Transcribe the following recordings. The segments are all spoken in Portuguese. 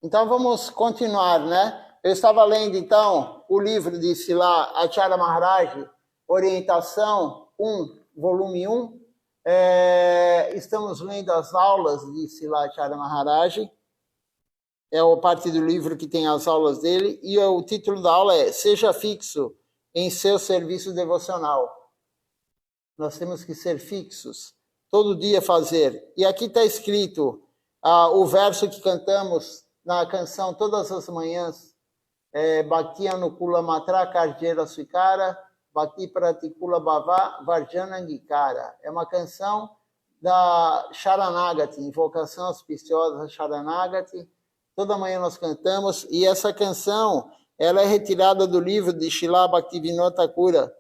Então vamos continuar, né? Eu estava lendo então o livro de Srila Acharya Maharaj, Orientação 1, volume 1. Estamos lendo as aulas de Srila Acharya Maharaj. É a parte do livro que tem as aulas dele. E o título da aula é Seja Fixo em Seu Serviço Devocional. Nós temos que ser fixos, todo dia fazer. E aqui está escrito o verso que cantamos na canção todas as manhãs, Bhakti Anukula Matra Karjera Swikara, Bhakti Pratikula Bhava Varjana Angikara. É uma canção da Sharanagati, invocação auspiciosa Sharanagati. Toda manhã nós cantamos, e essa canção ela é retirada do livro de Srila Bhaktivinoda Thakura,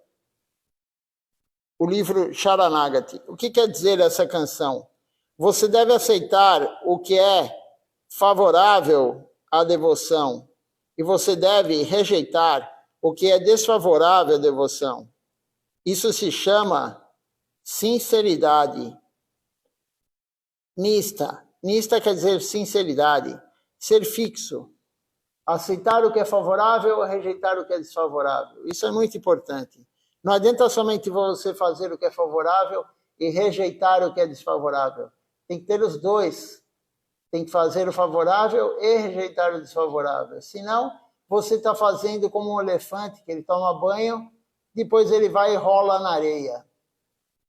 o livro Sharanagati. O que quer dizer essa canção? Você deve aceitar o que é favorável à devoção e você deve rejeitar o que é desfavorável à devoção. Isso se chama sinceridade. Nista. Nista quer dizer sinceridade. Ser fixo. Aceitar o que é favorável, rejeitar o que é desfavorável. Isso é muito importante. Não adianta somente você fazer o que é favorável e rejeitar o que é desfavorável. Tem que ter os dois. Tem que fazer o favorável e rejeitar o desfavorável. Senão, você está fazendo como um elefante, que ele toma banho, depois ele vai e rola na areia.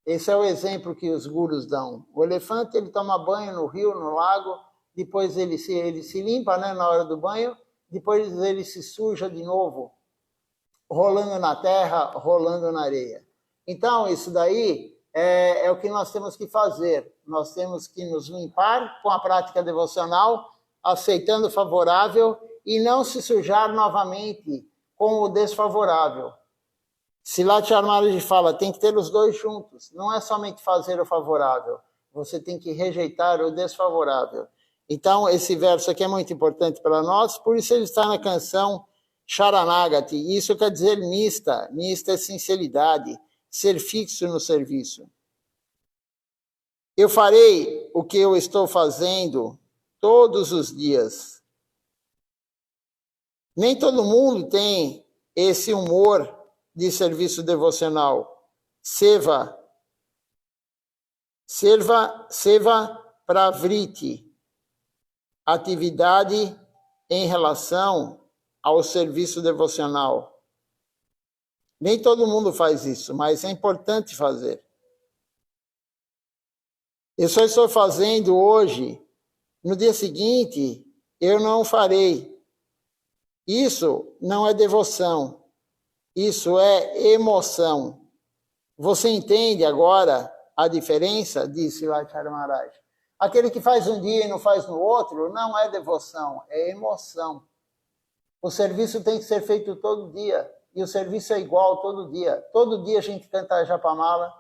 Esse é o exemplo que os gurus dão. O elefante, ele toma banho no rio, no lago, depois ele se limpa, né, na hora do banho, depois ele se suja de novo, rolando na terra, rolando na areia. Então, isso daí é o que nós temos que fazer. Nós temos que nos limpar com a prática devocional, aceitando o favorável e não se sujar novamente com o desfavorável. Srila Acharya Maharaj fala, tem que ter os dois juntos. Não é somente fazer o favorável, você tem que rejeitar o desfavorável. Então, esse verso aqui é muito importante para nós, por isso ele está na canção Sharanagati. Isso quer dizer nista. Nista é sinceridade, ser fixo no serviço. Eu farei o que eu estou fazendo todos os dias. Nem todo mundo tem esse humor de serviço devocional. Seva pravriti. Atividade em relação ao serviço devocional. Nem todo mundo faz isso, mas é importante fazer. Eu só estou fazendo hoje, no dia seguinte, eu não farei. Isso não é devoção, isso é emoção. Você entende agora a diferença? Disse Srila Acharya Maharaj. Aquele que faz um dia e não faz no outro, não é devoção, é emoção. O serviço tem que ser feito todo dia. E o serviço é igual todo dia. Todo dia a gente canta a Japamala,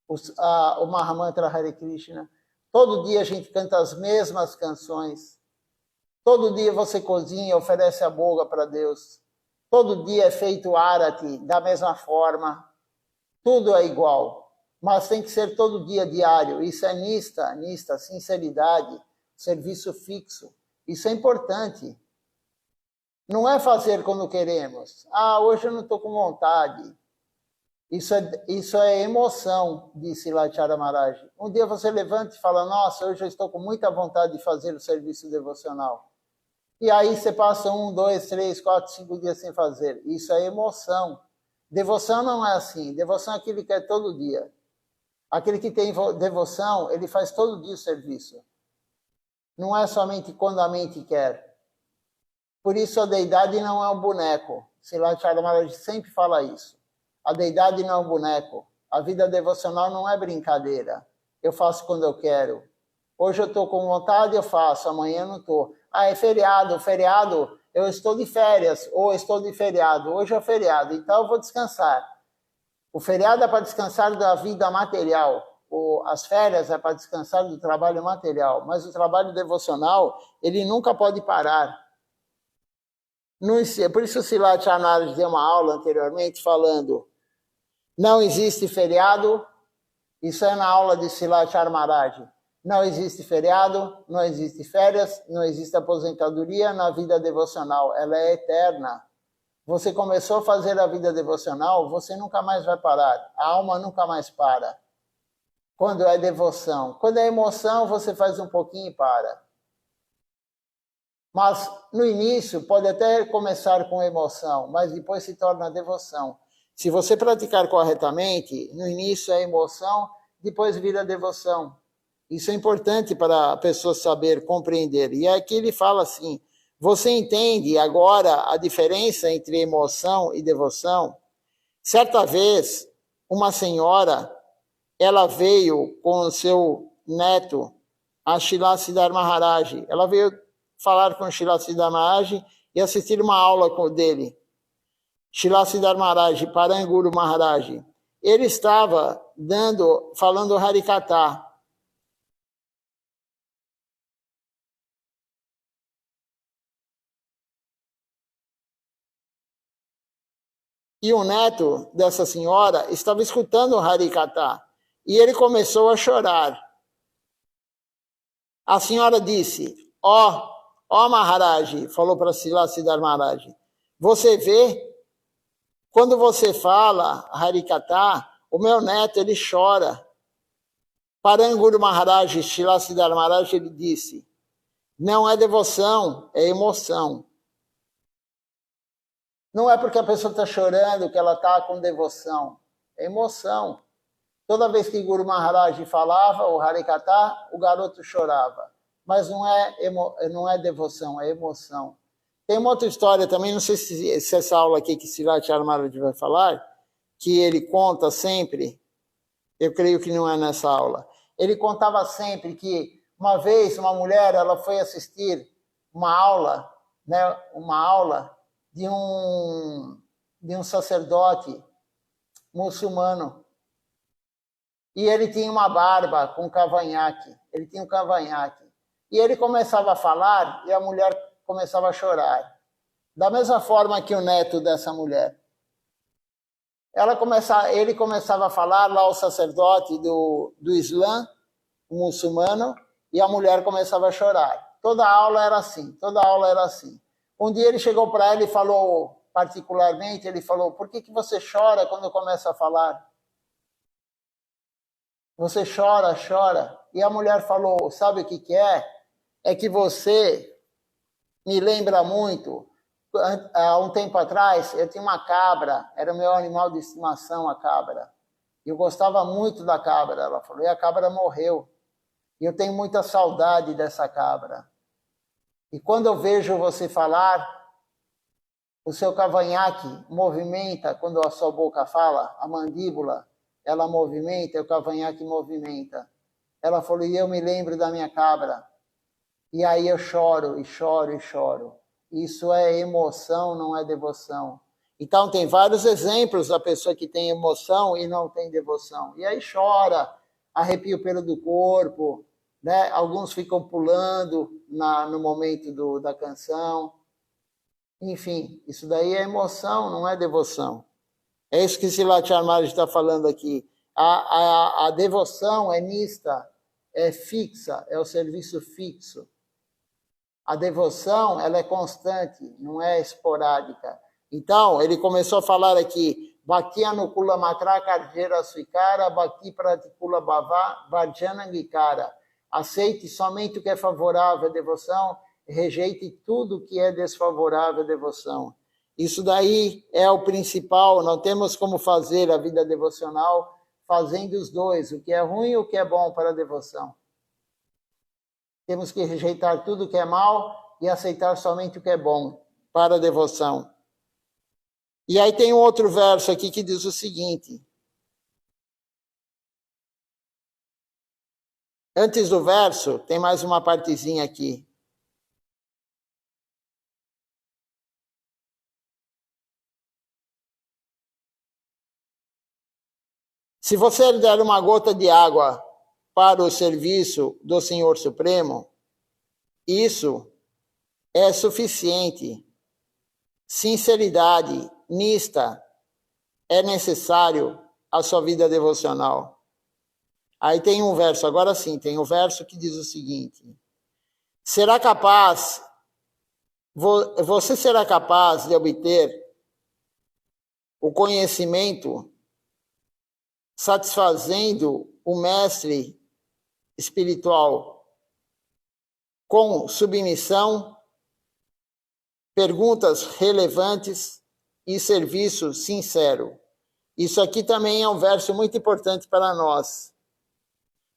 o Mahamantra Hare Krishna. Todo dia a gente canta as mesmas canções. Todo dia você cozinha, oferece a boga para Deus. Todo dia é feito arati da mesma forma. Tudo é igual. Mas tem que ser todo dia diário. Isso é nista, sinceridade, serviço fixo. Isso é importante. Não é fazer quando queremos. Hoje eu não estou com vontade. Isso é emoção, disse Srila Acharya Maharaj. Um dia você levanta e fala, nossa, hoje eu estou com muita vontade de fazer o serviço devocional. E aí você passa 1, 2, 3, 4, 5 dias sem fazer. Isso é emoção. Devoção não é assim. Devoção é aquele que quer todo dia. Aquele que tem devoção, ele faz todo dia o serviço. Não é somente quando a mente quer. Por isso a deidade não é um boneco. Srila Acharya Maharaj sempre fala isso. A deidade não é um boneco. A vida devocional não é brincadeira. Eu faço quando eu quero. Hoje eu estou com vontade, eu faço. Amanhã eu não estou. É feriado. Feriado, eu estou de férias. Ou estou de feriado. Hoje é feriado, então eu vou descansar. O feriado é para descansar da vida material. As férias é para descansar do trabalho material. Mas o trabalho devocional, ele nunca pode parar. Por isso o Srila Acharya Maharaj deu uma aula anteriormente falando não existe feriado. Isso é na aula de Srila Acharya Maharaj. Não existe feriado, não existe férias, não existe aposentadoria na vida devocional. Ela é eterna. Você começou a fazer a vida devocional, você nunca mais vai parar. A alma nunca mais para. Quando é devoção. Quando é emoção, você faz um pouquinho e para. Mas no início pode até começar com emoção, mas depois se torna devoção. Se você praticar corretamente, no início é emoção, depois vira devoção. Isso é importante para a pessoa saber, compreender. E aqui ele fala assim, você entende agora a diferença entre emoção e devoção? Certa vez, uma senhora, ela veio com o seu neto, a Shilasidhar Maharaj. Ela veio falar com Shilasidhar Maharaj e assistir uma aula dele. Shilasidhar Maharaj, Paranguru Maharaj. Ele estava falando Harikatha. E o neto dessa senhora estava escutando o Harikatha. E ele começou a chorar. A senhora disse, ó Maharaj, falou para Shilasidhar Maharaj, você vê, quando você fala Harikatha, o meu neto, ele chora. Paranguru Maharaj, Shilasidhar Maharaj, ele disse, não é devoção, é emoção. Não é porque a pessoa está chorando que ela está com devoção, é emoção. Toda vez que Guru Maharaj falava o Harikatha, o garoto chorava. Mas não é devoção, é emoção. Tem uma outra história também, não sei se essa aula aqui que Shilacharyya Maharaj vai falar, que ele conta sempre, eu creio que não é nessa aula, ele contava sempre que uma vez uma mulher ela foi assistir uma aula de um sacerdote muçulmano. E ele tinha uma barba com cavanhaque. Ele tinha um cavanhaque. E ele começava a falar e a mulher começava a chorar. Da mesma forma que o neto dessa mulher. Ele começava a falar lá o sacerdote do Islã, o muçulmano, e a mulher começava a chorar. Toda aula era assim. Um dia ele chegou para ela e falou, particularmente, ele falou, por que você chora quando começa a falar? Você chora. E a mulher falou, sabe o que é? É que você me lembra muito. Há um tempo atrás, eu tinha uma cabra, era o meu animal de estimação, a cabra. Eu gostava muito da cabra, ela falou, e a cabra morreu. E eu tenho muita saudade dessa cabra. E quando eu vejo você falar, o seu cavanhaque movimenta, quando a sua boca fala, a mandíbula, ela movimenta, o cavanhaque movimenta. Ela falou, e eu me lembro da minha cabra. E aí eu choro. Isso é emoção, não é devoção. Então tem vários exemplos da pessoa que tem emoção e não tem devoção. E aí chora, arrepia o pelo do corpo, né? Alguns ficam pulando no momento da canção. Enfim, isso daí é emoção, não é devoção. É isso que Shilacharyya Maharaj está falando aqui. A devoção é mista, é fixa, é o serviço fixo. A devoção, ela é constante, não é esporádica. Então, ele começou a falar aqui, Bhakti Anukula Matra Karjera Swikara, Bhakti Pratikula Bhava, Varjanangikara. Aceite somente o que é favorável à devoção, rejeite tudo que é desfavorável à devoção. Isso daí é o principal, não temos como fazer a vida devocional fazendo os dois, o que é ruim e o que é bom para a devoção. Temos que rejeitar tudo que é mal e aceitar somente o que é bom para a devoção. E aí tem um outro verso aqui que diz o seguinte. Antes do verso, tem mais uma partezinha aqui. Se você der uma gota de água para o serviço do Senhor Supremo, isso é suficiente. Sinceridade, nista, é necessário à sua vida devocional. Aí tem um verso, agora sim, tem um verso que diz o seguinte: será capaz, você será capaz de obter o conhecimento satisfazendo o mestre espiritual com submissão, perguntas relevantes e serviço sincero. Isso aqui também é um verso muito importante para nós.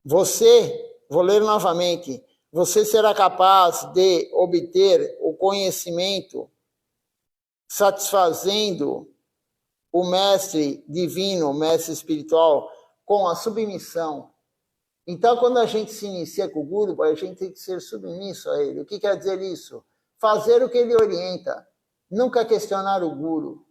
Você, vou ler novamente, você será capaz de obter o conhecimento satisfazendo o mestre divino, o mestre espiritual, com a submissão. Então, quando a gente se inicia com o Guru, a gente tem que ser submisso a ele. O que quer dizer isso? Fazer o que ele orienta. Nunca questionar o Guru.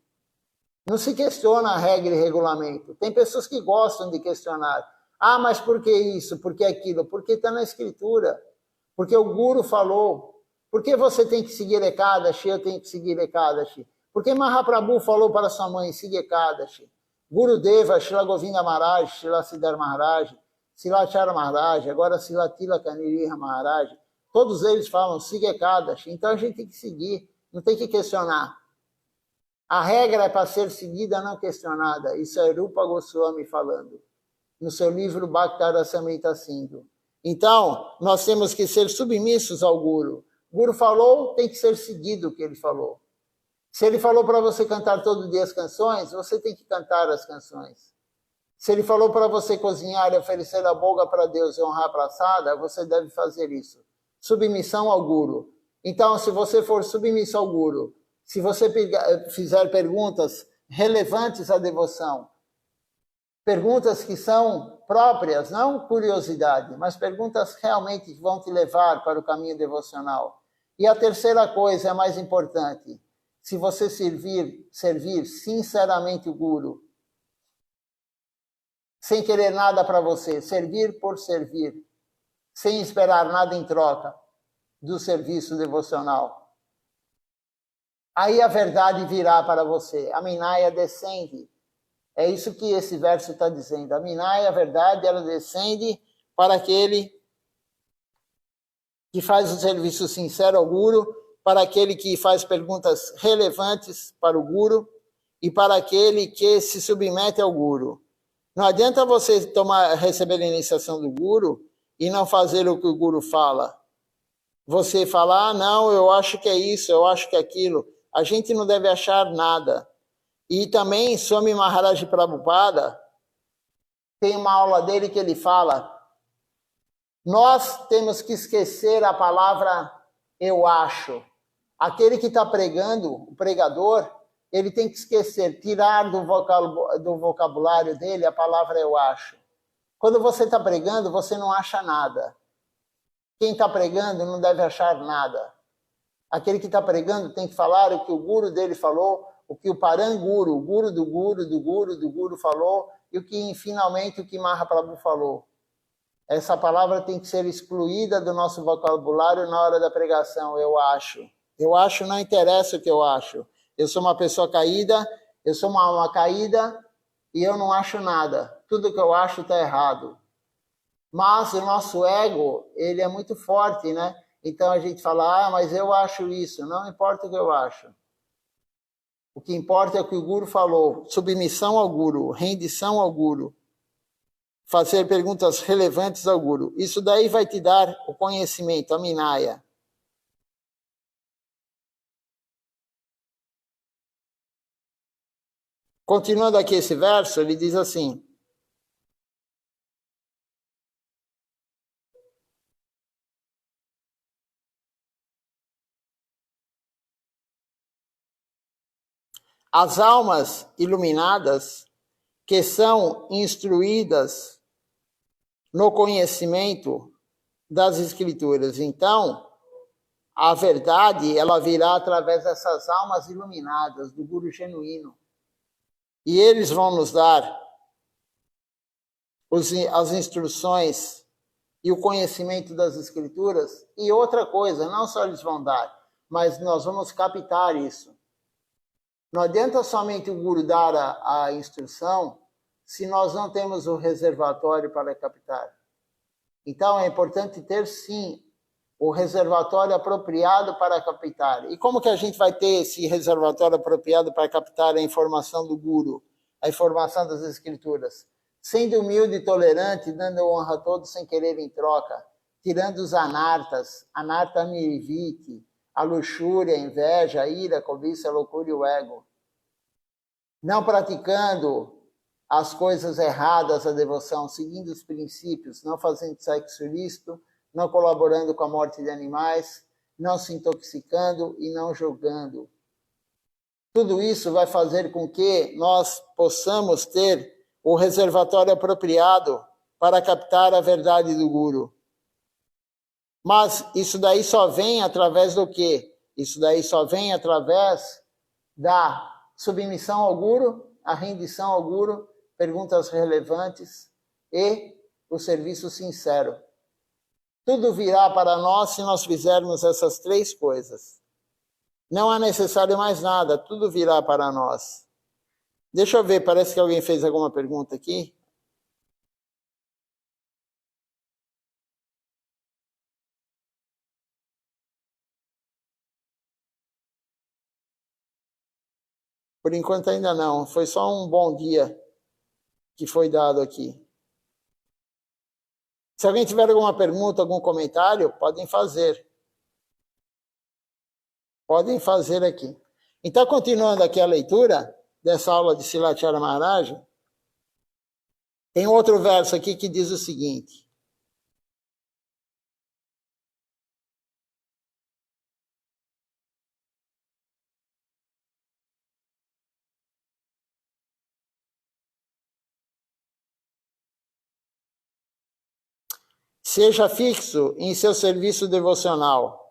Não se questiona a regra e regulamento. Tem pessoas que gostam de questionar. Ah, mas por que isso? Por que aquilo? Porque está na escritura. Porque o Guru falou. Por que você tem que seguir Ekadashi? Eu tenho que seguir Ekadashi. Porque Mahaprabhu falou para sua mãe, siga Ekadashi. Gurudeva, Srila Govinda Maharaj, Srila Siddhar Maharaj, Srila Chara Maharaj, agora Srila Tilaka Niriha Maharaj. Todos eles falam, siga Ekadashi. Então a gente tem que seguir, não tem que questionar. A regra é para ser seguida, não questionada. Isso é Rupa Goswami falando, no seu livro Bhaktarasamrita Sindhu. Então, nós temos que ser submissos ao Guru. O Guru falou, tem que ser seguido o que ele falou. Se ele falou para você cantar todo dia as canções, você tem que cantar as canções. Se ele falou para você cozinhar e oferecer a boga para Deus e honrar a praçada, você deve fazer isso. Submissão ao Guru. Então, se você for submisso ao Guru, se você fizer perguntas relevantes à devoção, perguntas que são próprias, não curiosidade, mas perguntas realmente que vão te levar para o caminho devocional. E a terceira coisa, é a mais importante, se você servir sinceramente o Guru, sem querer nada para você, servir por servir, sem esperar nada em troca do serviço devocional, aí a verdade virá para você. A Minaya descende. É isso que esse verso está dizendo. A Minaya, a verdade, ela descende para aquele que faz o serviço sincero ao Guru, para aquele que faz perguntas relevantes para o Guru e para aquele que se submete ao Guru. Não adianta você receber a iniciação do Guru e não fazer o que o Guru fala. Você falar, não, eu acho que é isso, eu acho que é aquilo. A gente não deve achar nada. E também, Swami Maharaj Prabhupada, tem uma aula dele que ele fala, nós temos que esquecer a palavra eu acho. Aquele que está pregando, o pregador, ele tem que esquecer, tirar do vocabulário dele a palavra eu acho. Quando você está pregando, você não acha nada. Quem está pregando não deve achar nada. Aquele que está pregando tem que falar o que o Guru dele falou, o que o Paranguru, o Guru do Guru falou, e o que finalmente o que Mahaprabhu falou. Essa palavra tem que ser excluída do nosso vocabulário na hora da pregação, eu acho. Eu acho, não interessa o que eu acho. Eu sou uma pessoa caída, eu sou uma alma caída e eu não acho nada. Tudo que eu acho está errado. Mas o nosso ego, ele é muito forte, né? Então a gente fala, mas eu acho isso. Não importa o que eu acho. O que importa é o que o Guru falou. Submissão ao Guru, rendição ao Guru. Fazer perguntas relevantes ao Guru. Isso daí vai te dar o conhecimento, a Minaya. Continuando aqui esse verso, ele diz assim, as almas iluminadas que são instruídas no conhecimento das Escrituras. Então, a verdade, ela virá através dessas almas iluminadas, do Guru genuíno. E eles vão nos dar as instruções e o conhecimento das Escrituras. E outra coisa, não só eles vão dar, mas nós vamos captar isso. Não adianta somente o Guru dar a instrução se nós não temos o reservatório para captar. Então, é importante ter, sim, o reservatório apropriado para captar. E como que a gente vai ter esse reservatório apropriado para captar a informação do Guru, a informação das Escrituras? Sendo humilde e tolerante, dando honra a todos sem querer em troca, tirando os anartas, anarta nirviti, a luxúria, a inveja, a ira, a cobiça, a loucura e o ego. Não praticando as coisas erradas, a devoção, seguindo os princípios, não fazendo sexo ilícito, não colaborando com a morte de animais, não se intoxicando e não julgando. Tudo isso vai fazer com que nós possamos ter o reservatório apropriado para captar a verdade do Guru. Mas isso daí só vem através do quê? Isso daí só vem através da submissão ao Guru, a rendição ao Guru, perguntas relevantes e o serviço sincero. Tudo virá para nós se nós fizermos essas três coisas. Não é necessário mais nada, tudo virá para nós. Deixa eu ver, parece que alguém fez alguma pergunta aqui. Por enquanto ainda não, foi só um bom dia que foi dado aqui. Se alguém tiver alguma pergunta, algum comentário, podem fazer. Podem fazer aqui. Então, continuando aqui a leitura dessa aula de Silachara Maharaj, tem outro verso aqui que diz o seguinte: seja fixo em seu serviço devocional.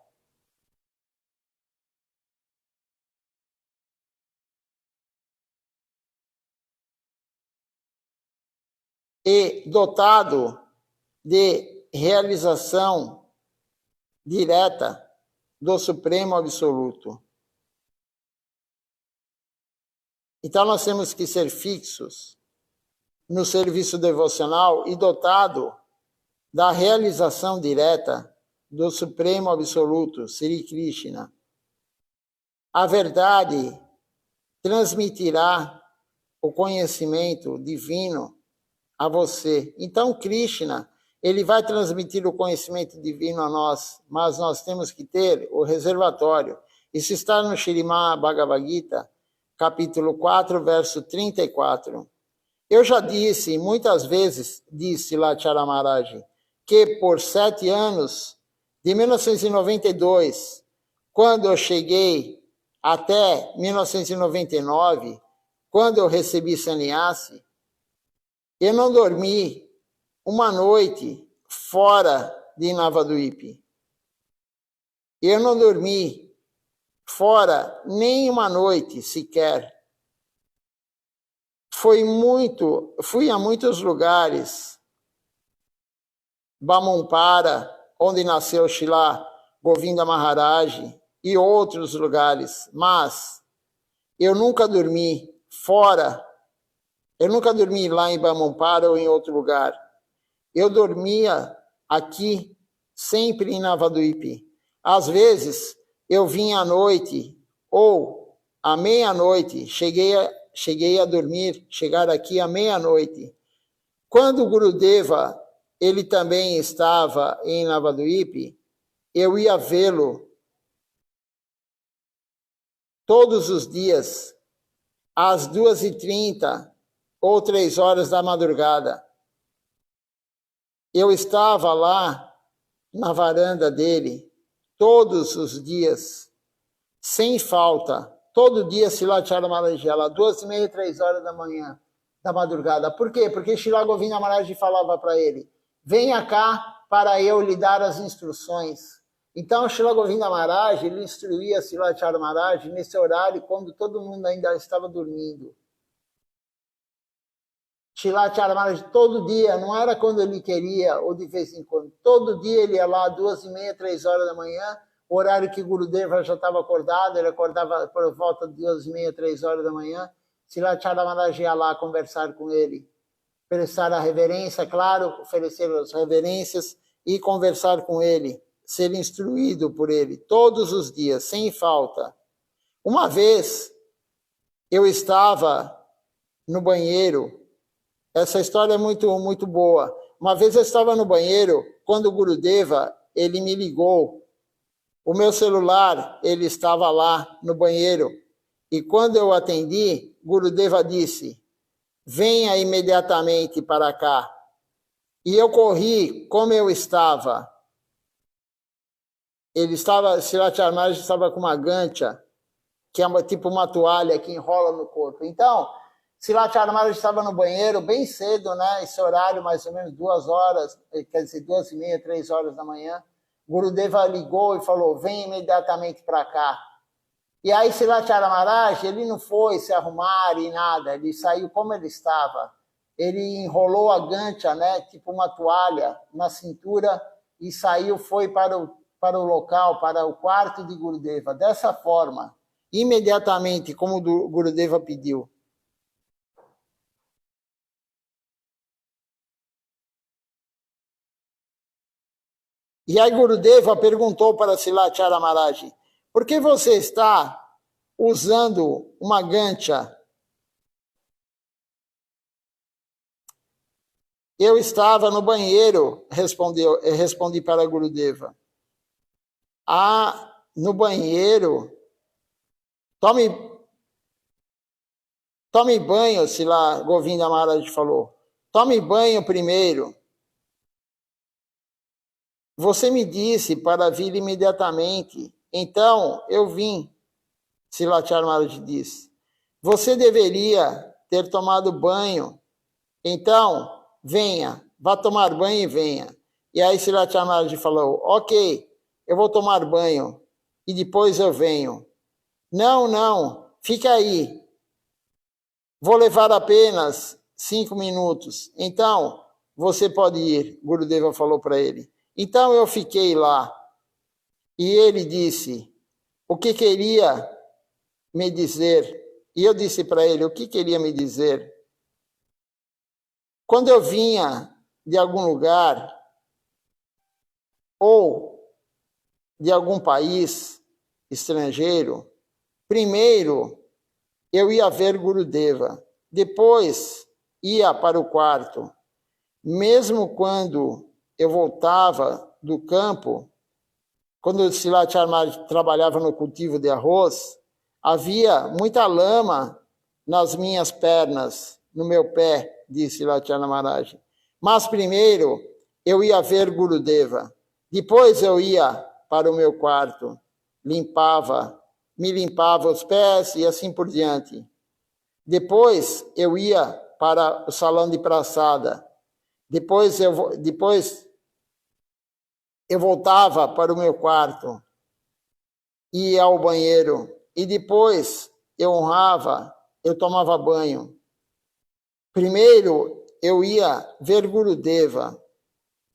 E dotado de realização direta do Supremo Absoluto. Então, nós temos que ser fixos no serviço devocional e dotado da realização direta do Supremo Absoluto, Sri Krishna. A verdade transmitirá o conhecimento divino a você. Então, Krishna, ele vai transmitir o conhecimento divino a nós, mas nós temos que ter o reservatório. Isso está no Śrīmad Bhagavad Gita, capítulo 4, verso 34. Eu já disse, muitas vezes, disse Silachara Maharaj, que por 7 anos, de 1992, quando eu cheguei até 1999, quando eu recebi sannyasi, eu não dormi uma noite fora de Navadvipa. Eu não dormi fora nem uma noite sequer. Fui a muitos lugares. Bamumpara, onde nasceu Srila Govinda Maharaj, e outros lugares. Mas eu nunca dormi fora. Eu nunca dormi lá em Bamumpara ou em outro lugar. Eu dormia aqui, sempre em Navadvipa. Às vezes, eu vinha à noite, ou à meia-noite, cheguei a dormir, chegar aqui à meia-noite. Quando o Gurudeva, ele também estava em Navadvipa, eu ia vê-lo todos os dias, às 2h30, ou 3 horas da madrugada. Eu estava lá na varanda dele todos os dias, sem falta. Todo dia Silachara Maharaj, lá 2h30, 3 horas da madrugada. Por quê? Porque Srila Govinda Maharaj falava para ele: venha cá para eu lhe dar as instruções. Então Srila Govinda Maharaj, ele instruía Silachara Maharaj nesse horário quando todo mundo ainda estava dormindo. Silachara Maharaj todo dia, não era quando ele queria ou de vez em quando, todo dia ele ia lá 2h30, 3 horas da manhã, o horário que Gurudeva já estava acordado, ele acordava por volta de 2h30, 3 horas da manhã, Silachara Maharaj ia lá conversar com ele. prestar a reverência, claro, oferecer as reverências e conversar com ele, ser instruído por ele todos os dias, sem falta. Uma vez eu estava no banheiro, essa história é muito boa. Uma vez eu estava no banheiro, quando o Gurudeva, ele me ligou. O meu celular, ele estava lá no banheiro. E quando eu atendi, Gurudeva disse, venha imediatamente para cá. E eu corri como eu estava. Sri Maharaj estava com uma gancha, que é tipo uma toalha que enrola no corpo. Então, Sri Maharaj estava no banheiro bem cedo, né? Esse horário, mais ou menos 2 horas, quer dizer, 2h30, 3 horas da manhã. Gurudeva ligou e falou, vem imediatamente para cá. E aí Sri Maharaj, ele não foi se arrumar e nada, ele saiu como ele estava. Ele enrolou a gancha, né, tipo uma toalha, na cintura, e saiu, foi para o local, para o quarto de Gurudeva, dessa forma, imediatamente, como o Gurudeva pediu. E aí Gurudeva perguntou para Sri Maharaj, por que você está usando uma gancha? Eu estava no banheiro, respondi para Gurudeva. Ah, no banheiro? Tome banho, Srila Govinda Maharaj falou. Tome banho primeiro. Você me disse para vir imediatamente. Então, eu vim, Srila Maharaj disse. Você deveria ter tomado banho. Então, venha, vá tomar banho e venha. E aí Srila Maharaj falou, ok, eu vou tomar banho e depois eu venho. Não, fica aí. Vou levar apenas 5 minutos. Então, você pode ir, Gurudeva falou para ele. Então eu fiquei lá. E ele disse, o que queria me dizer? E eu disse para ele, o que queria me dizer? Quando eu vinha de algum lugar, ou de algum país estrangeiro, primeiro eu ia ver Gurudeva, depois ia para o quarto. Mesmo quando eu voltava do campo, quando o Sri Maharaj trabalhava no cultivo de arroz, havia muita lama nas minhas pernas, no meu pé, disse Sri Maharaj. Mas primeiro eu ia ver Gurudeva, depois eu ia para o meu quarto, me limpava os pés e assim por diante. Depois eu ia para o salão de praçada. Depois eu voltava para o meu quarto, ia ao banheiro e depois eu honrava, eu tomava banho. Primeiro eu ia ver Gurudeva.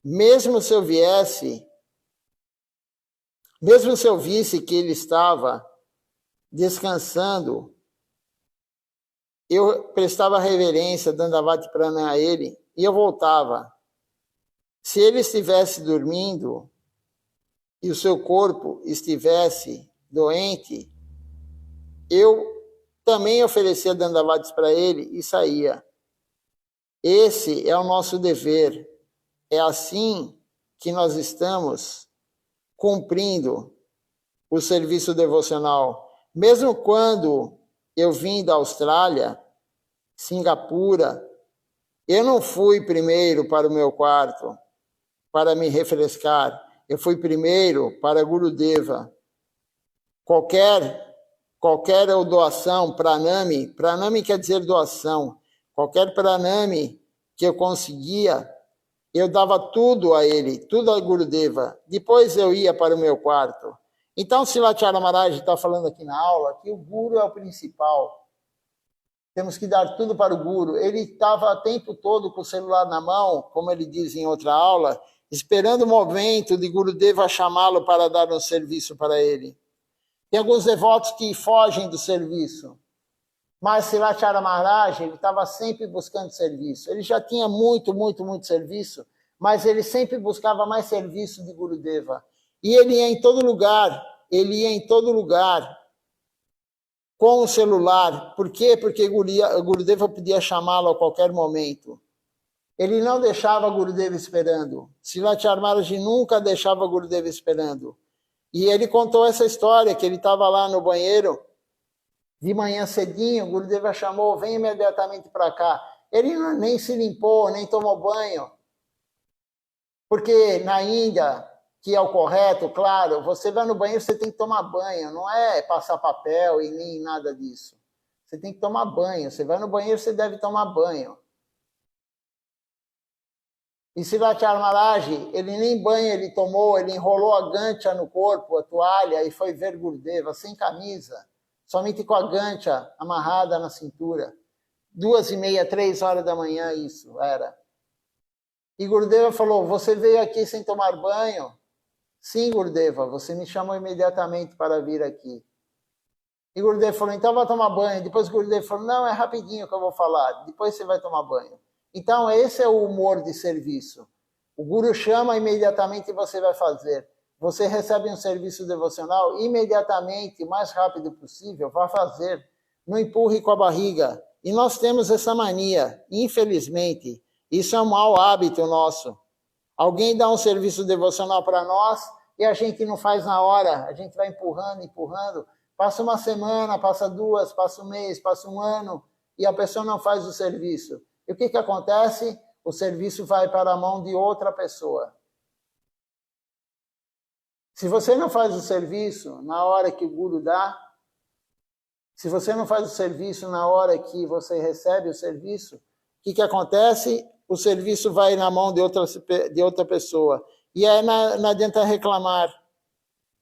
Mesmo se eu visse que ele estava descansando, eu prestava reverência, Dandavati Pranam a ele, e eu voltava. Se ele estivesse dormindo e o seu corpo estivesse doente, eu também oferecia Dandavatis para ele e saía. Esse é o nosso dever. É assim que nós estamos cumprindo o serviço devocional. Mesmo quando eu vim da Austrália, Singapura, eu não fui primeiro para o meu quarto para me refrescar. Eu fui primeiro para Gurudeva. Qualquer doação, pranami quer dizer doação. Qualquer pranami que eu conseguia, eu dava tudo a ele, tudo a Gurudeva. Depois eu ia para o meu quarto. Então, Srila Maharaj está falando aqui na aula que o Guru é o principal. Temos que dar tudo para o Guru. Ele estava o tempo todo com o celular na mão, como ele diz em outra aula, esperando o momento de Gurudeva chamá-lo para dar um serviço para ele. Tem alguns devotos que fogem do serviço. Mas Srilacharya Maharaj, ele estava sempre buscando serviço. Ele já tinha muito serviço, mas ele sempre buscava mais serviço de Gurudeva. E ele ia em todo lugar, com o celular. Por quê? Porque Gurudeva podia chamá-lo a qualquer momento. Ele não deixava Gurudeva esperando. Srilacharya Maharaj nunca deixava Gurudeva esperando. E ele contou essa história, que ele estava lá no banheiro, de manhã cedinho, Gurudeva chamou, vem imediatamente para cá. Ele nem se limpou, nem tomou banho. Porque na Índia, que é o correto, claro, você vai no banheiro, você tem que tomar banho, não é passar papel e nem nada disso. Você tem que tomar banho. Você vai no banheiro, você deve tomar banho. E Srilacharya Maharaj, ele nem banho ele tomou, ele enrolou a gancha no corpo, a toalha, e foi ver Gurudeva, sem camisa, somente com a gancha amarrada na cintura. 2h30, 3h da manhã isso era. E Gurudeva falou, você veio aqui sem tomar banho? Sim, Gurudeva, você me chamou imediatamente para vir aqui. E Gurudeva falou, então vai tomar banho. Depois Gurudeva falou, não, é rapidinho que eu vou falar, depois você vai tomar banho. Então, esse é o humor de serviço. O Guru chama, imediatamente você vai fazer. Você recebe um serviço devocional, imediatamente, o mais rápido possível, vá fazer. Não empurre com a barriga. E nós temos essa mania, infelizmente. Isso é um mau hábito nosso. Alguém dá um serviço devocional para nós e a gente não faz na hora. A gente vai empurrando. Passa uma semana, passa 2, passa um mês, passa um ano e a pessoa não faz o serviço. E o que acontece? O serviço vai para a mão de outra pessoa. Se você não faz o serviço na hora que o Guru dá, se você não faz o serviço na hora que você recebe o serviço, o que acontece? O serviço vai na mão de outra pessoa. E aí não adianta reclamar,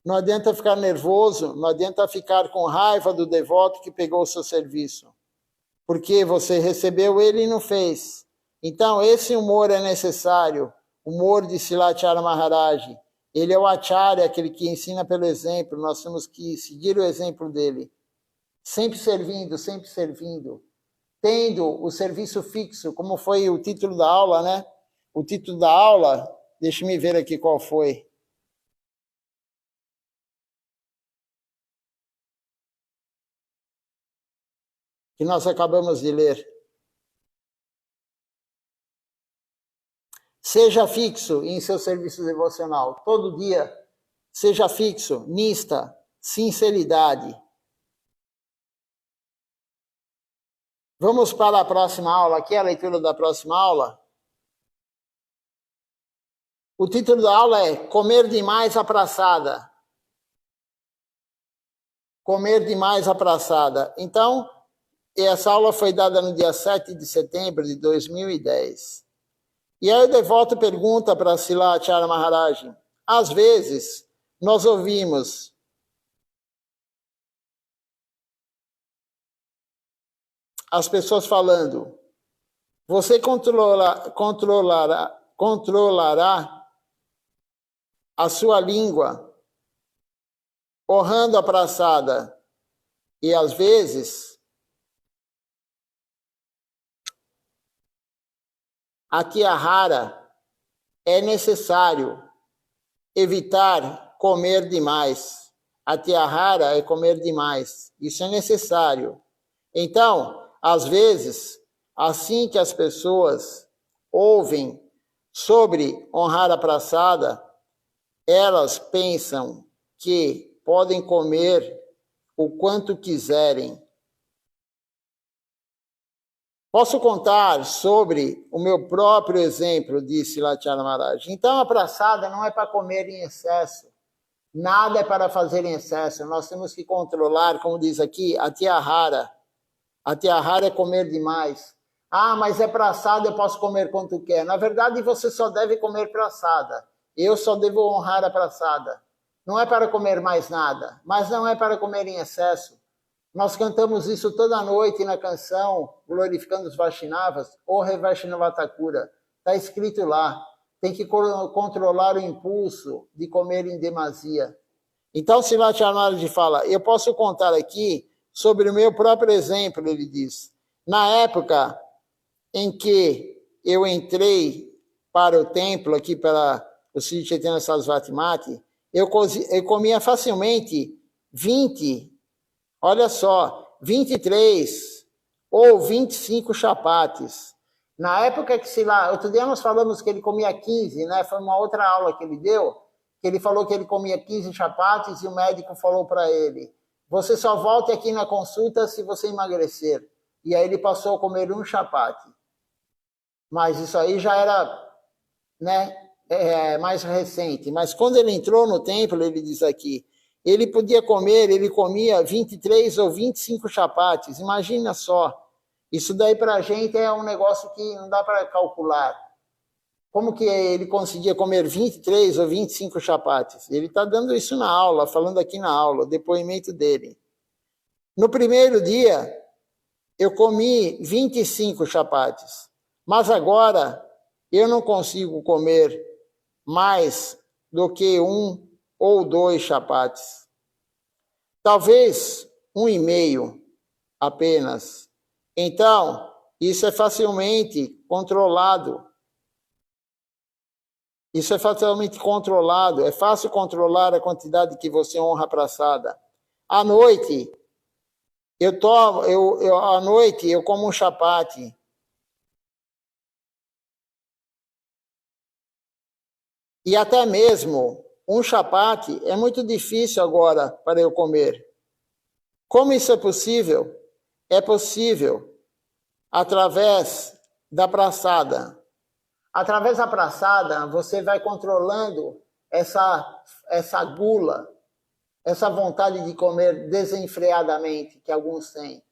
não adianta ficar nervoso, não adianta ficar com raiva do devoto que pegou o seu serviço. Porque você recebeu ele e não fez. Então, esse humor é necessário, humor de Srilacharya Maharaj. Ele é o Acharya, aquele que ensina pelo exemplo, nós temos que seguir o exemplo dele. Sempre servindo. Tendo o serviço fixo, como foi o título da aula, né? O título da aula, deixa-me ver aqui qual foi. Que nós acabamos de ler. Seja fixo em seu serviço devocional, todo dia. Seja fixo, nista, sinceridade. Vamos para a próxima aula, aqui é a leitura da próxima aula. O título da aula é Comer demais a praçada. Comer demais a praçada. Então, essa aula foi dada no dia 7 de setembro de 2010. E aí o devoto pergunta para Srilacharya Maharaj, às vezes nós ouvimos as pessoas falando, você controlará a sua língua, honrando a praçada, e às vezes aqui a rara é necessário evitar comer demais. A tiahara é comer demais. Isso é necessário. Então, às vezes, assim que as pessoas ouvem sobre honrar a praçada, elas pensam que podem comer o quanto quiserem. Posso contar sobre o meu próprio exemplo, disse Srilacharya Maharaj. Então, a praçada não é para comer em excesso. Nada é para fazer em excesso. Nós temos que controlar, como diz aqui, a tiahara. A tiahara é comer demais. Ah, mas é praçada, eu posso comer quanto quer. Na verdade, você só deve comer praçada. Eu só devo honrar a praçada. Não é para comer mais nada, mas não é para comer em excesso. Nós cantamos isso toda noite na canção, glorificando os Vaishnavas, O Vaishnava Thakura. Está escrito lá. Tem que controlar o impulso de comer em demasia. Então, Srilacharya Maharaj fala, eu posso contar aqui sobre o meu próprio exemplo, ele diz. Na época em que eu entrei para o templo, aqui para o Sri Chaitanya Sarasvati Mati, eu comia facilmente 20, olha só, 23 ou 25 chapates. Na época que, sei lá, outro dia nós falamos que ele comia 15, né? Foi uma outra aula que ele deu, que ele falou que ele comia 15 chapates e o médico falou para ele, você só volte aqui na consulta se você emagrecer. E aí ele passou a comer um chapate. Mas isso aí já era, né, mais recente. Mas quando ele entrou no templo, ele diz aqui, ele podia comer, ele comia 23 ou 25 chapates. Imagina só. Isso daí para a gente é um negócio que não dá para calcular. Como que ele conseguia comer 23 ou 25 chapates? Ele está dando isso na aula, falando aqui na aula, o depoimento dele. No primeiro dia, eu comi 25 chapates. Mas agora, eu não consigo comer mais do que 1 ou 2 chapates. Talvez 1,5 apenas. Então, isso é facilmente controlado. Isso é facilmente controlado. É fácil controlar a quantidade que você honra a praçada. À noite, à noite eu como um chapate. E até mesmo um chapate é muito difícil agora para eu comer. Como isso é possível? É possível através da praçada. Através da praçada, você vai controlando essa gula, essa vontade de comer desenfreadamente que alguns têm.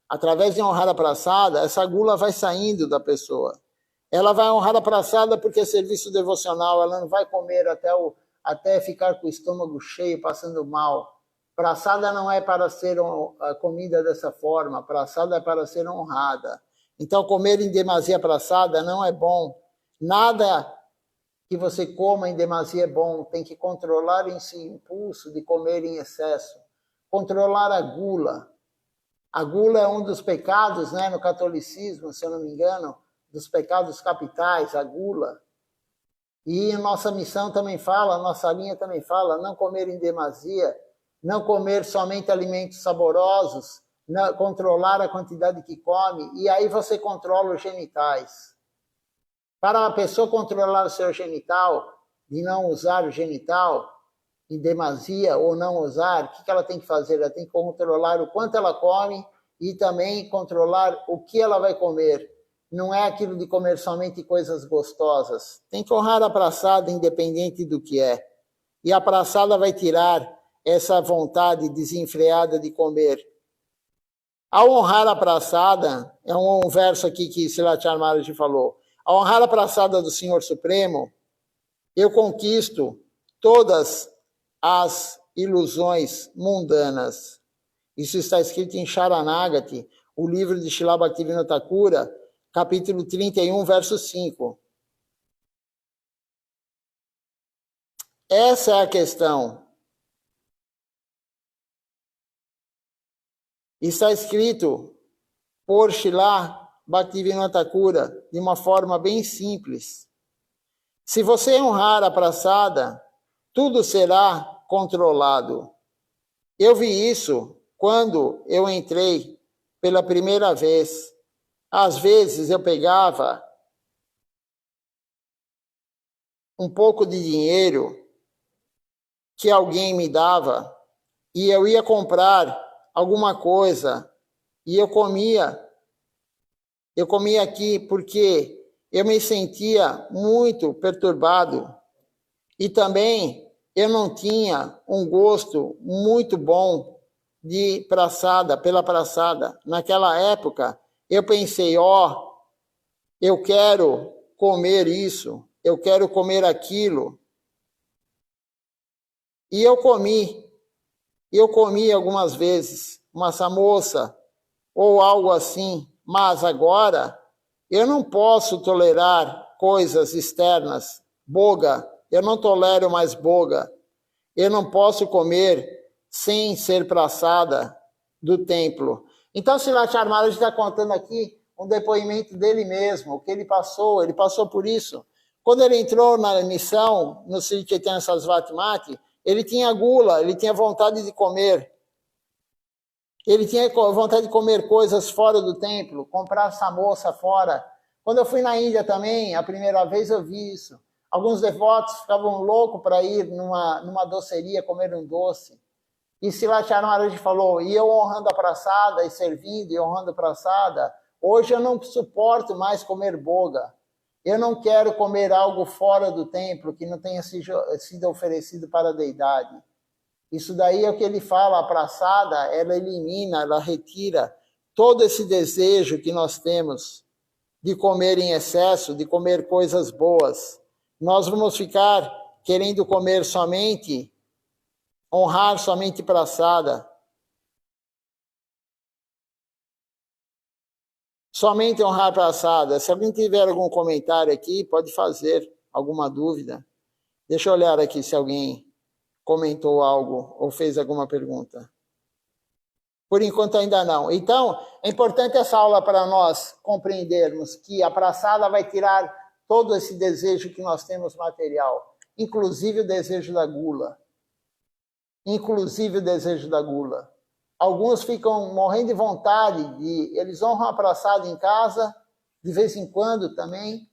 Através de honrar a praçada, essa gula vai saindo da pessoa. Ela vai honrar a praçada porque é serviço devocional, ela não vai comer até ficar com o estômago cheio, passando mal. Praçada não é para ser comida dessa forma, praçada é para ser honrada. Então, comer em demasia praçada não é bom. Nada que você coma em demasia é bom, tem que controlar esse impulso de comer em excesso. Controlar a gula. A gula é um dos pecados, né, no catolicismo, se eu não me engano, dos pecados capitais, a gula. E nossa missão também fala, nossa linha também fala, não comer em demasia, não comer somente alimentos saborosos, não, controlar a quantidade que come, e aí você controla os genitais. Para a pessoa controlar o seu genital, de não usar o genital em demasia ou não usar, o que ela tem que fazer? Ela tem que controlar o quanto ela come e também controlar o que ela vai comer. Não é aquilo de comer somente coisas gostosas. Tem que honrar a praçada independente do que é. E a praçada vai tirar essa vontade desenfreada de comer. Ao honrar a praçada, é um verso aqui que Srilacharya Maharaj falou, ao honrar a praçada do Senhor Supremo, eu conquisto todas as ilusões mundanas. Isso está escrito em Sharanagati, o livro de Srila Bhaktivinoda Thakura, capítulo 31, verso 5. Essa é a questão. Está escrito por Srila Bhaktivinoda Thakura de uma forma bem simples. Se você honrar a praçada, tudo será controlado. Eu vi isso quando eu entrei pela primeira vez. Às vezes eu pegava um pouco de dinheiro que alguém me dava e eu ia comprar alguma coisa e eu comia aqui porque eu me sentia muito perturbado e também eu não tinha um gosto muito bom de praçada, pela praçada. Naquela época, eu pensei, eu quero comer isso, eu quero comer aquilo. E eu comi algumas vezes uma samosa ou algo assim, mas agora eu não posso tolerar coisas externas, boga, eu não tolero mais boga, eu não posso comer sem ser praçada, do templo. Então, Srila Maharaj está contando aqui um depoimento dele mesmo, o que ele passou por isso. Quando ele entrou na missão, no Sri Chaitanya Sarasvati Mati, ele tinha gula, ele tinha vontade de comer. Ele tinha vontade de comer coisas fora do templo, comprar samosa fora. Quando eu fui na Índia também, a primeira vez eu vi isso. Alguns devotos ficavam loucos para ir numa doceria comer um doce. E Srila Maharaj falou, e eu honrando a praçada, e servindo, e honrando a praçada, hoje eu não suporto mais comer boga. Eu não quero comer algo fora do templo que não tenha sido oferecido para a deidade. Isso daí é o que ele fala, a praçada, ela elimina, ela retira todo esse desejo que nós temos de comer em excesso, de comer coisas boas. Nós vamos ficar querendo comer somente, honrar somente praçada. Somente honrar praçada. Se alguém tiver algum comentário aqui, pode fazer alguma dúvida. Deixa eu olhar aqui se alguém comentou algo ou fez alguma pergunta. Por enquanto ainda não. Então, é importante essa aula para nós compreendermos que a praçada vai tirar todo esse desejo que nós temos material, inclusive o desejo da gula. Inclusive o desejo da gula. Alguns ficam morrendo de vontade, eles honram a praçada em casa, de vez em quando também,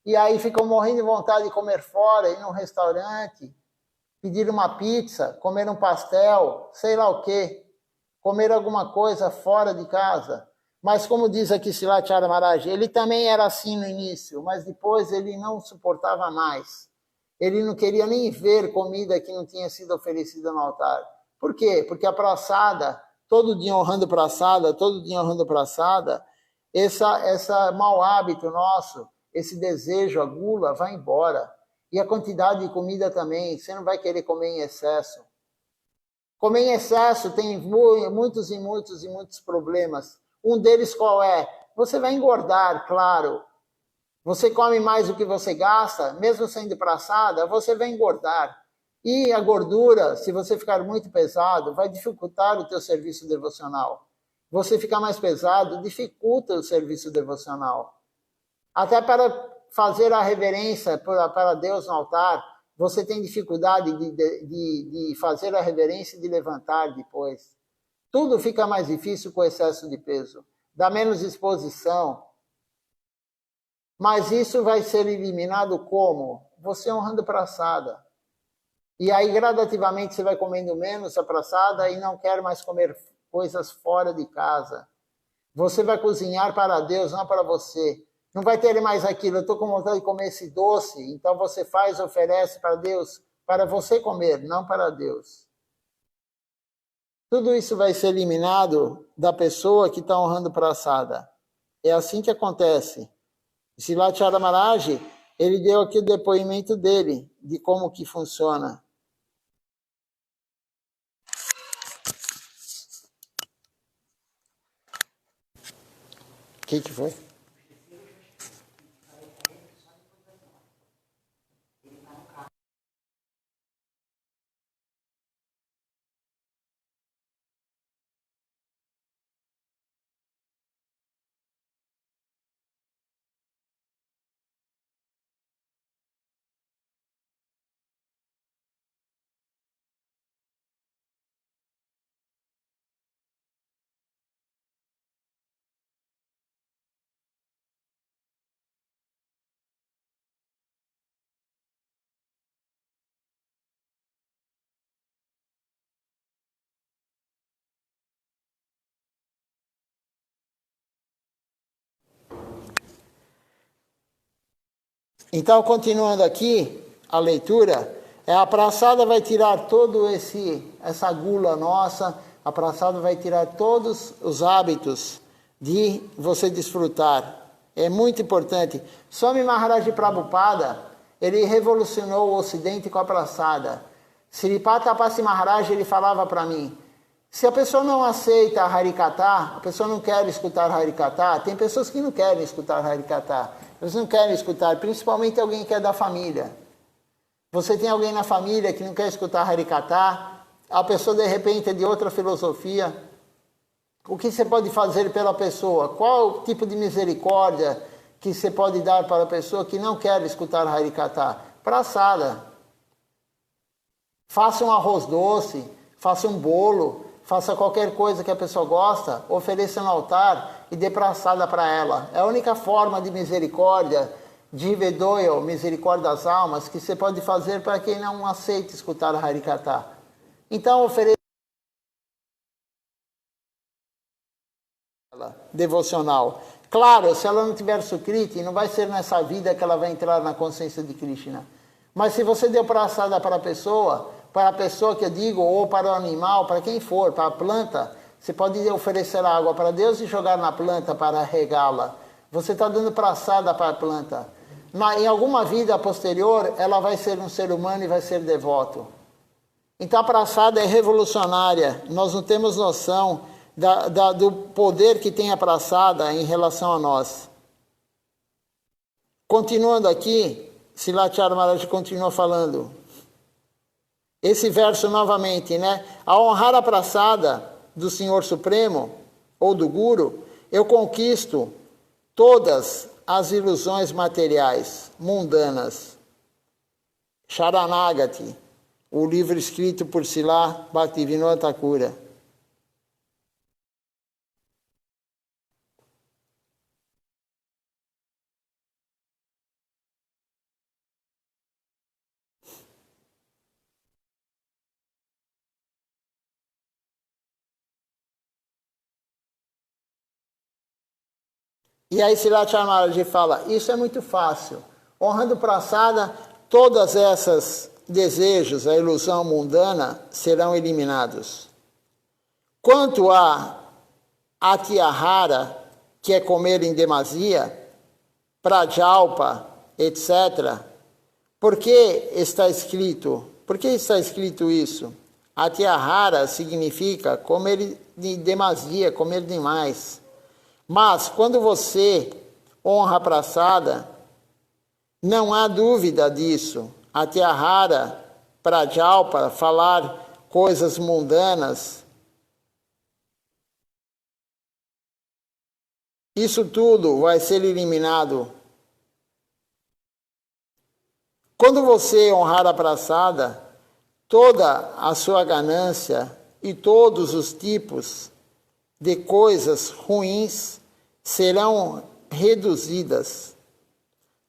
e aí ficam morrendo de vontade de comer fora, ir num restaurante, pedir uma pizza, comer um pastel, sei lá o quê, comer alguma coisa fora de casa. Mas como diz aqui Srila Maharaj, ele também era assim no início, mas depois ele não suportava mais. Ele não queria nem ver comida que não tinha sido oferecida no altar. Por quê? Porque a praçada, todo dia honrando praçada, esse mau hábito nosso, esse desejo, a gula, vai embora. E a quantidade de comida também, você não vai querer comer em excesso. Comer em excesso tem muitos problemas. Um deles qual é? Você vai engordar, claro. Você come mais do que você gasta, mesmo sendo praçada, você vai engordar. E a gordura, se você ficar muito pesado, vai dificultar o teu serviço devocional. Você ficar mais pesado, dificulta o serviço devocional. Até para fazer a reverência para Deus no altar, você tem dificuldade de fazer a reverência e de levantar depois. Tudo fica mais difícil com o excesso de peso. Dá menos disposição. Mas isso vai ser eliminado como? Você honrando praçada. E aí, gradativamente, você vai comendo menos a praçada e não quer mais comer coisas fora de casa. Você vai cozinhar para Deus, não para você. Não vai ter mais aquilo, eu estou com vontade de comer esse doce, então você faz, oferece para Deus, para você comer, não para Deus. Tudo isso vai ser eliminado da pessoa que está honrando praçada. É assim que acontece. Srila Maharaj, ele deu aqui o depoimento dele, de como que funciona. O que foi? Então, continuando aqui, a leitura, a praçada vai tirar todo essa gula nossa, a praçada vai tirar todos os hábitos de você desfrutar. É muito importante. Swami Maharaj Prabhupada, ele revolucionou o Ocidente com a praçada. Sripata Tapasi Maharaj, ele falava para mim, se a pessoa não aceita a Harikatha, a pessoa não quer escutar Harikatha, tem pessoas que não querem escutar Harikatha, eles não querem escutar, principalmente alguém que é da família. Você tem alguém na família que não quer escutar Harikatha, a pessoa de repente é de outra filosofia, O que você pode fazer pela pessoa? Qual o tipo de misericórdia que você pode dar para a pessoa que não quer escutar Harikata? Praçada. Faça um arroz doce, faça um bolo, faça qualquer coisa que a pessoa gosta, ofereça no altar e dê praçada para ela. É a única forma de misericórdia, de vedoyo, misericórdia das almas, que você pode fazer para quem não aceita escutar Harikata. Então ofereça devocional. Claro, se ela não tiver Sukriti, não vai ser nessa vida que ela vai entrar na consciência de Krishna. Mas se você deu praçada para a pessoa que eu digo, ou para o animal, para quem for, para a planta, você pode oferecer água para Deus e jogar na planta para regá-la. Você está dando praçada para a planta. Em alguma vida posterior, ela vai ser um ser humano e vai ser devoto. Então a praçada é revolucionária. Nós não temos noção do poder que tem a praçada em relação a nós. Continuando aqui, Silachara Maharaj continua falando. Esse verso novamente, né? Ao honrar a praçada do Senhor Supremo, ou do Guru, eu conquisto todas as ilusões materiais, mundanas. Sharanagati, o livro escrito por Srila Bhaktivinoda Thakura. E aí Silachara Maharaj fala, isso é muito fácil. Honrando praçada, todas essas desejos, a ilusão mundana, serão eliminados. Quanto a Atyahara, que é comer em demasia, Prajalpa, etc. Por que está escrito isso? Atyahara significa comer de demasia, comer demais. Mas, quando você honra a praçada, não há dúvida disso. Atyahara, Prajalpa, falar coisas mundanas, isso tudo vai ser eliminado. Quando você honrar a praçada, toda a sua ganância e todos os tipos de coisas ruins serão reduzidas.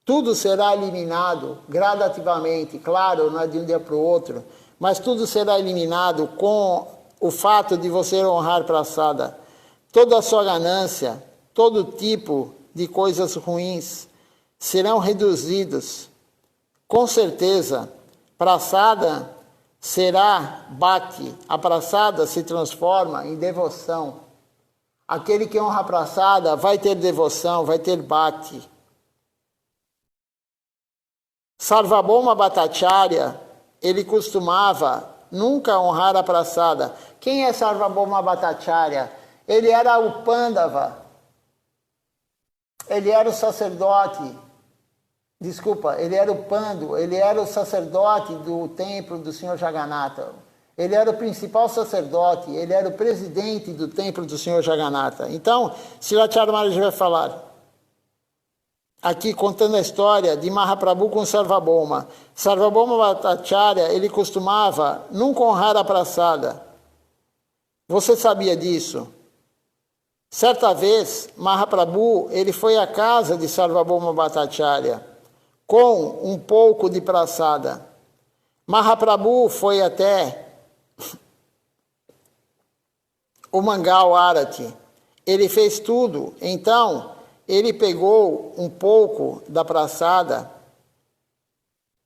Tudo será eliminado gradativamente, claro, não é de um dia para o outro, mas tudo será eliminado com o fato de você honrar praçada. Toda a sua ganância, todo tipo de coisas ruins serão reduzidos. Com certeza, praçada será bhakti. A praçada se transforma em devoção. Aquele que honra a praçada vai ter devoção, vai ter bhakti. Sarvabhauma Bhattacharya, ele costumava nunca honrar a praçada. Quem é Sarvabhauma Bhattacharya? Ele era o Pandava. Ele era o sacerdote. Desculpa, ele era o Pandu. Ele era o sacerdote do templo do Senhor Jagannatha. Ele era o principal sacerdote. Ele era o presidente do templo do Senhor Jagannatha. Então, Silachara Maharaj vai falar aqui contando a história de Mahaprabhu com Sarvabhauma. Sarvabhauma Bhattacharya, ele costumava nunca honrar a praçada. Você sabia disso? Certa vez, Mahaprabhu, ele foi à casa de Sarvabhauma Bhattacharya com um pouco de praçada. Mahaprabhu foi até o Mangal Arati. Ele fez tudo. Então, ele pegou um pouco da praçada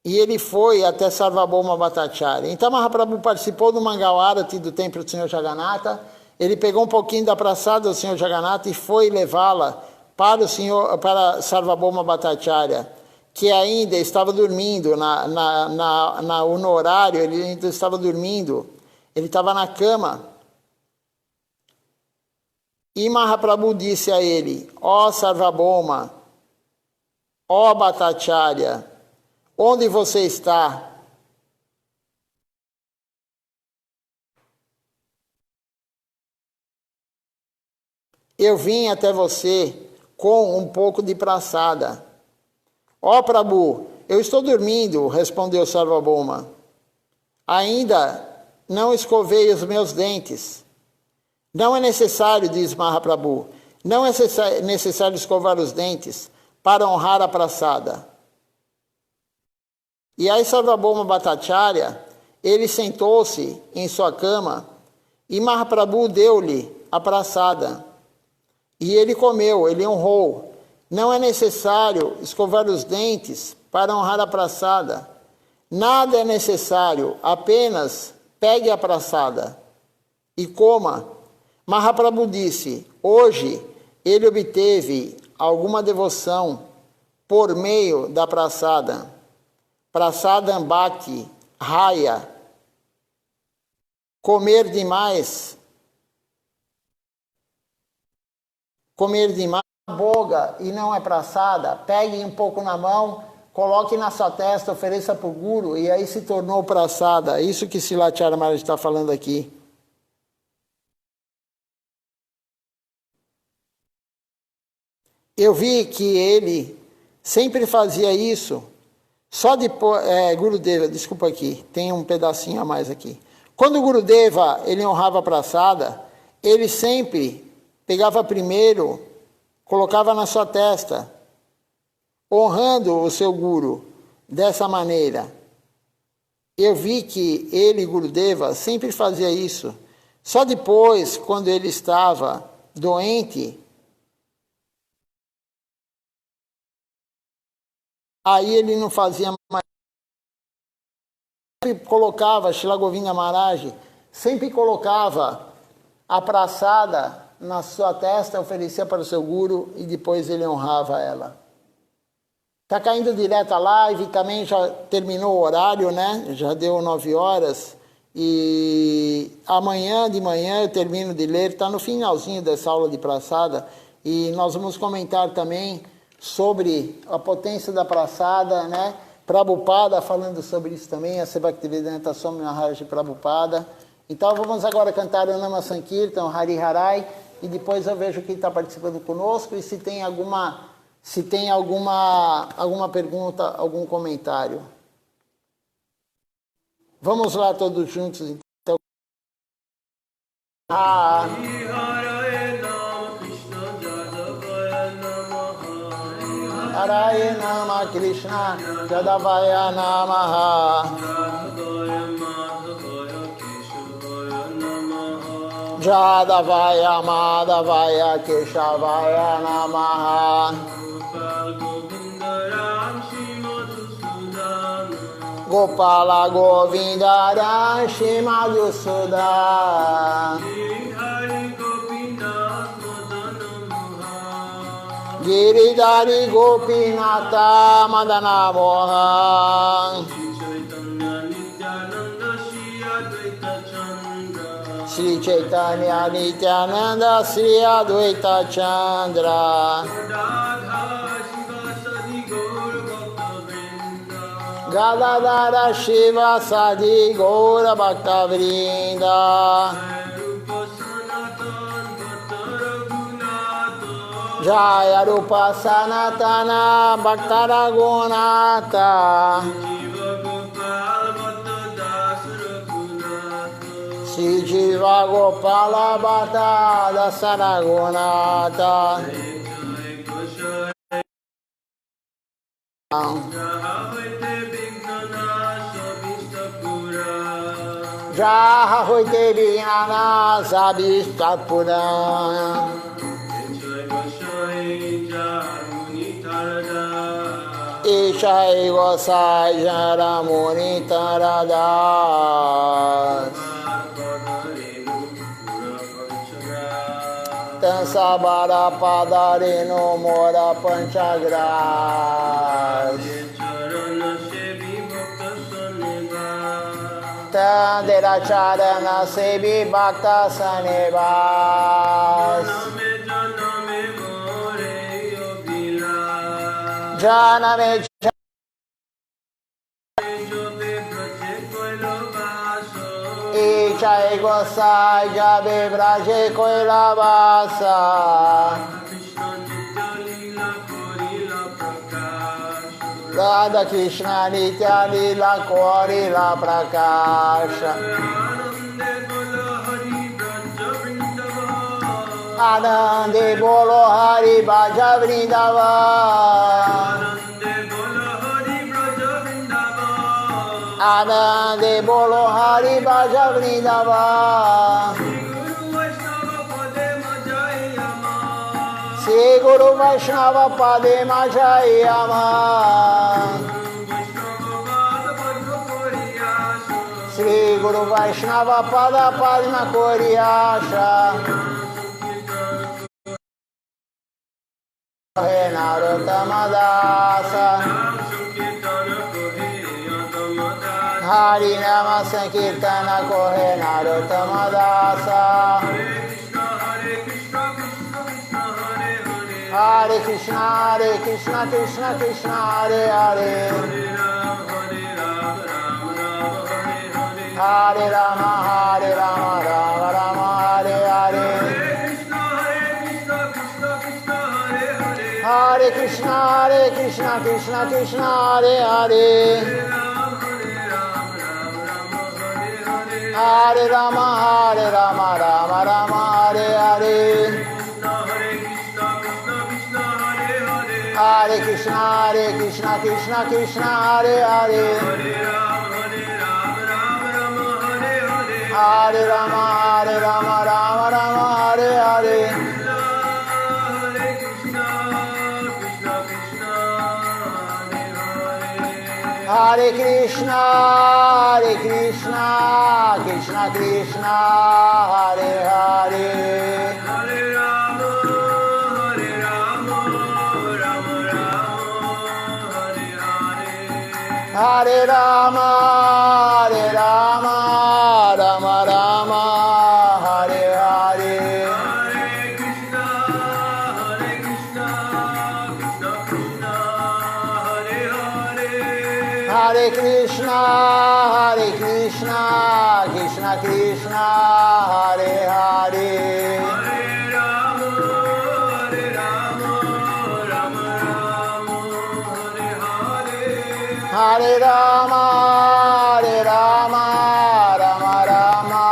e ele foi até Sarvabhauma Bhattacharya. Então, Mahaprabhu participou do Mangal Arati do templo do Senhor Jagannatha. Ele pegou um pouquinho da praçada do Senhor Jagannatha e foi levá-la para Sarvabhauma Bhattacharya, que ainda estava dormindo no horário, ele ainda estava dormindo. Ele estava na cama. E Mahaprabhu disse a ele, ó Sarvabhauma, ó Bhattacharya, onde você está? eu vim até você com um pouco de praçada. Ó Prabhu, eu estou dormindo, respondeu Sarvabhauma. Ainda não escovei os meus dentes. Não é necessário, diz Mahaprabhu, não é necessário escovar os dentes para honrar a praçada. E aí Sarvabhauma Bhattacharya, ele sentou-se em sua cama e Mahaprabhu deu-lhe a praçada. E ele comeu, ele honrou. Não é necessário escovar os dentes para honrar a praçada. Nada é necessário, apenas pegue a praçada e coma. Mahaprabhu disse, hoje ele obteve alguma devoção por meio da praçada. Praçada Bhakti, Raya. Comer demais boga e não é praçada, pegue um pouco na mão, coloque na sua testa, ofereça para o Guru, e aí se tornou praçada. Isso que Srila Maharaj está falando aqui. Eu vi que ele sempre fazia isso, só depois, Gurudeva, desculpa aqui, tem um pedacinho a mais aqui. Quando o Gurudeva, ele honrava a praçada, ele sempre pegava primeiro, colocava na sua testa, honrando o seu Guru dessa maneira. Eu vi que ele, Gurudeva, sempre fazia isso. Só depois, quando ele estava doente, aí ele não fazia mais. Sempre colocava, Srila Govinda Maharaj, sempre colocava a praçada na sua testa, oferecia para o seu Guru e depois ele honrava ela. Está caindo direto a live, também já terminou o horário, né? Já deu 9 horas. E amanhã de manhã eu termino de ler, está no finalzinho dessa aula de praçada. E nós vamos comentar também sobre a potência da praçada, né? Prabhupada falando sobre isso também, a Bhaktivedanta Swami Maharaj Prabhupada. Então vamos agora cantar o Nama Sankirtan, Hari Harai, e depois eu vejo quem está participando conosco e se tem alguma pergunta, algum comentário. Vamos lá todos juntos, então. Hare Nama Krishna Jadavaya Namaha Jadavaya Madhavaya Keshavaya Namaha Gopala Govinda Rashi Madhusudan Giridhari Gopinata Madana Mohan Sri Chaitanya Nityananda Sri Advaita Chandra Gadadara Shiva Sadi Gaura Bhakta Vrinda Jaya Rupa Sanatana Bhakta Raghunatha Sri Jiva Gopala Bhatta Dasa Raghunatha Jaha Hoite Vinana Sabista Puran Isha Ego Sai Jara Muni Taradas Tansa Bara Padare No Mora Panchagras Tandera Charana Sebi Bhakta Sanevas Janame Ichai Gosai Jabe Braje Koilabasa Radha Krishna Nitya Lila Korila Prakasha Anande Bolo Hari Bhaja Vrindavan Anande Bolo Hari Bhaja Vrindavan Sri Guru Vaishnava Pade Majayama Sri Guru Vaishnava Pada Padma Koriyasha Narottamadaasa Hari Nama Sankirtana Kohe Narottamadaasa Hare Krishna Krishna Krishna Hare Hare Hare Rama Rama Rama Hare Hare Hare Krishna Krishna Krishna Hare Hare Hare Rama Rama Rama Hare Hare Hare Krishna Krishna Hare Hare Hare Rama Rama Rama Hare Hare Hare Krishna Krishna Krishna Hare Hare Hare Rama Rama Hare Hare Hare Rama Rama Hare Hare Hare Krishna Krishna Krishna Hare Hare Hare Rama Rama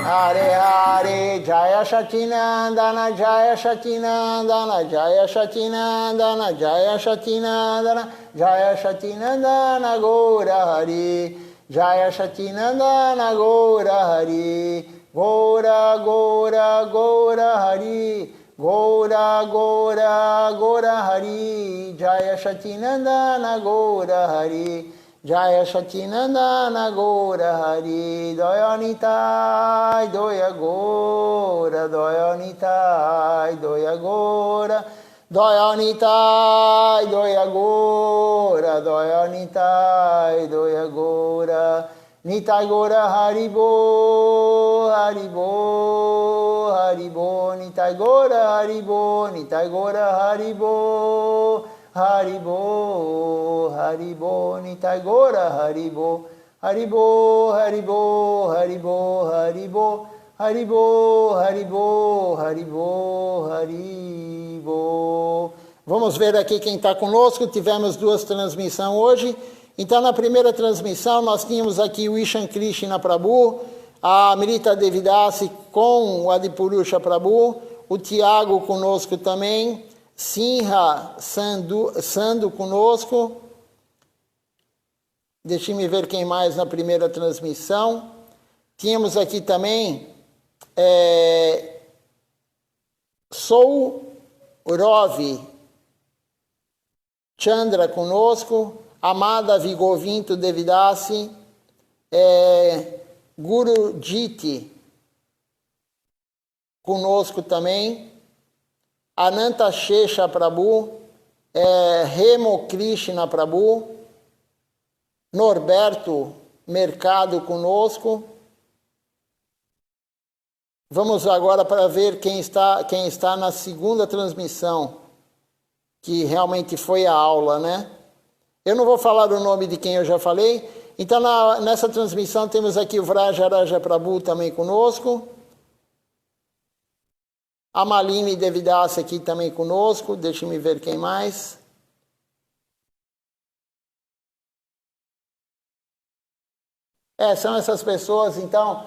Hare Hare Jaya Shatinandana Jaya Shatinandana Jaya Shatinandana Jaya Shatinandana Jaya Shatinandana Gaura Hari Jaya Shatinandana Gaura Hari Gaura Hari Gaura Hari Jaya Shatinandana Gaura Hari Jaya Shatinandana Gaura Hari Dayanitai Doya Gora Dayanitai Doya Gora Dayanitai Doya Gora Dayanitai Doya Gora Nitai Gora Haribo Haribo Haribo Nitai Gora Haribo Nitai Gora Haribo Haribo Haribo Nitai Gora Haribo Haribo Haribo Haribo Haribo Haribo Haribo Haribo Haribo. Vamos ver aqui quem está conosco. Tivemos duas transmissões hoje. Então, na primeira transmissão, nós tínhamos aqui o Ishan Krishna Prabhu, a Amrita Devidasi com o Adipurusha Prabhu, o Tiago conosco também, Sinha Sandu conosco. Deixe-me ver quem mais na primeira transmissão. Tínhamos aqui também Sourav Chandra conosco, Amada Vigovinto Devidasi, Guru Jiti conosco também, Ananta Shesha Prabhu, Remo Krishna Prabhu, Norberto Mercado conosco. Vamos agora para ver quem está na segunda transmissão, que realmente foi a aula, né? Eu não vou falar o nome de quem eu já falei. Então, nessa transmissão, temos aqui o Vrajaraja Prabhu também conosco. A Malini Devidas aqui também conosco. Deixa-me ver quem mais. São essas pessoas. Então,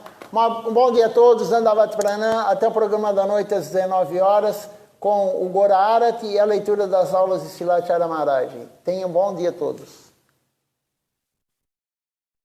um bom dia a todos. Dandavat Pranam. Até o programa da noite às 19 horas com o Gora Arati e a leitura das aulas de Silachara Maharaj. Tenham um bom dia a todos.